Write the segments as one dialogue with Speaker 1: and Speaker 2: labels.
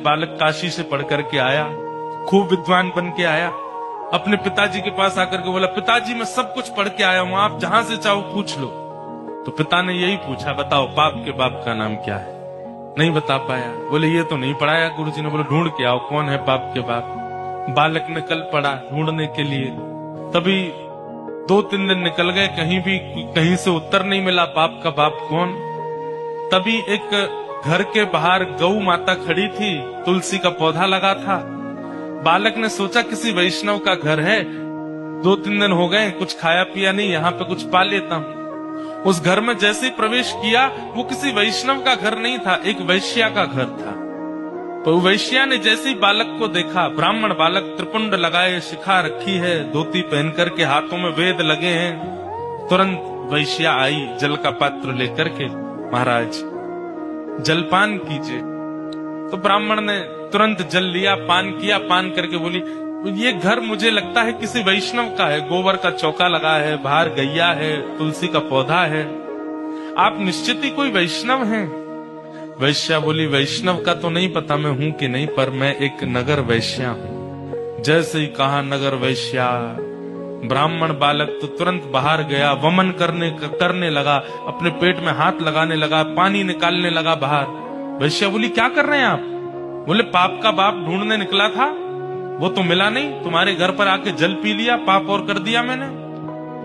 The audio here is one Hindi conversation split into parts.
Speaker 1: बालक काशी से पढ़ करके आया, खूब विद्वान बन के आया, अपने पिताजी के पास आकर के बोला, पिताजी मैं सब कुछ पढ़ के आया हूं, आप जहां से चाहो पूछ लो। तो पिता ने यही पूछा, बताओ पाप के बाप का नाम क्या है? नहीं बता पाया। बोले ये तो नहीं पढ़ाया गुरुजी ने। बोले ढूंढ के आओ कौन है पाप के बाप। बालक ने कल पढ़ा ढूंढने के लिए, तभी 2-3 दिन निकल गए, कहीं से उत्तर नहीं मिला पाप का बाप कौन। तभी एक घर के बाहर गौ माता खड़ी थी, तुलसी का पौधा लगा था। बालक ने सोचा किसी वैष्णव का घर है, 2-3 दिन हो गए कुछ खाया पिया नहीं, यहाँ पे कुछ पा लेता हूँ। उस घर में जैसे ही प्रवेश किया, वो किसी वैष्णव का घर नहीं था, एक वैश्या का घर था। तो वैश्या ने जैसे ही बालक को देखा, ब्राह्मण बालक, त्रिपुंड लगाए, शिखा रखी है, धोती पहन करके, हाथों में वेद लगे हैं, तुरंत वैश्या आई जल का पात्र लेकर के, महाराज जलपान कीजिए। तो ब्राह्मण ने तुरंत जल लिया, पान किया, पान करके बोली, ये घर मुझे लगता है किसी वैष्णव का है, गोबर का चौका लगा है, बाहर गैया है, तुलसी का पौधा है, आप निश्चित ही कोई वैष्णव हैं। वैश्या बोली, वैष्णव का तो नहीं पता मैं हूं कि नहीं, पर मैं एक नगर वैश्या हूं। जैसे ही कहा नगर वैश्या, ब्राह्मण बालक तो तुरंत बाहर गया, वमन करने लगा, अपने पेट में हाथ लगाने लगा, पानी निकालने लगा बाहर। वैश्या बोली, क्या कर रहे हैं आप? बोले, पाप का बाप ढूंढने निकला था, वो तो मिला नहीं, तुम्हारे घर पर आके जल पी लिया, पाप और कर दिया मैंने।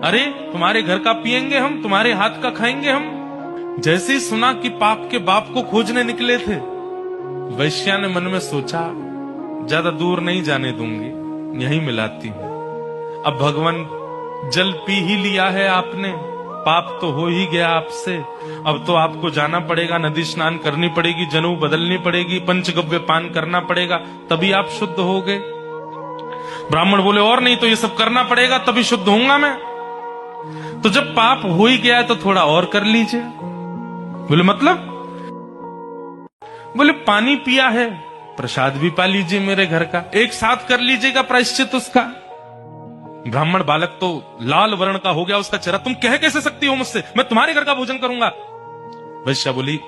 Speaker 1: अरे तुम्हारे घर का पिएंगे हम, तुम्हारे हाथ का खाएंगे हम। जैसे ही सुना कि पाप के बाप को खोजने निकले थे, वैश्या ने मन में सोचा, ज्यादा दूर नहीं जाने दूंगी, यहीं मिलाती हूं। अब भगवान जल पी ही लिया है आपने, पाप तो हो ही गया आपसे, अब तो आपको जाना पड़ेगा, नदी स्नान करनी पड़ेगी, जनेऊ बदलनी पड़ेगी, पंचगव्य पान करना पड़ेगा, तभी आप शुद्ध हो गए। ब्राह्मण बोले, और नहीं तो ये सब करना पड़ेगा तभी शुद्ध होऊंगा मैं। तो जब पाप हो ही गया है तो थोड़ा और कर लीजिए। बोले मतलब? बोले पानी पिया है, प्रसाद भी पा लीजिए मेरे घर का, एक साथ कर लीजिएगा प्रायश्चित उसका। ब्राह्मण बालक तो लाल वर्ण का हो गया उसका चेहरा, तुम कह कैसे सकती हो मुझसे, मैं तुम्हारे घर का भोजन करूंगा। वैश्या बोली,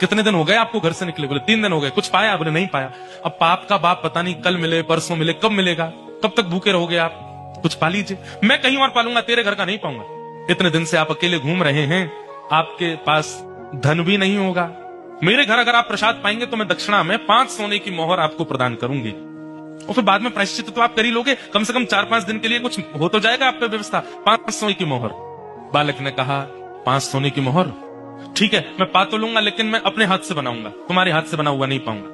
Speaker 1: कितने दिन हो गए आपको घर से निकले? बोले 3 दिन हो गए। कुछ पाया? बोले नहीं पाया। अब पाप का बाप पता नहीं कल मिले, परसों मिले, कब मिलेगा, कब तक भूखे रहोगे आप, कुछ पा लीजिए। मैं कहीं और पालूंगा, तेरे घर का नहीं पाऊंगा। इतने दिन से आप अकेले घूम रहे हैं, आपके पास धन भी नहीं होगा, मेरे घर अगर आप प्रसाद पाएंगे तो मैं दक्षिणा में 5 सोने की मोहर आपको प्रदान करूंगी, और फिर बाद में प्रायश्चित तो आप कर ही लोगे, कम से कम 4-5 दिन के लिए कुछ हो तो जाएगा आप पे व्यवस्था। 5 सोने की मोहर। बालक ने कहा, 5 सोने की मोहर ठीक है, मैं पा तो लूंगा, लेकिन मैं अपने हाथ से बनाऊंगा, तुम्हारे हाथ से बना हुआ नहीं पाऊंगा।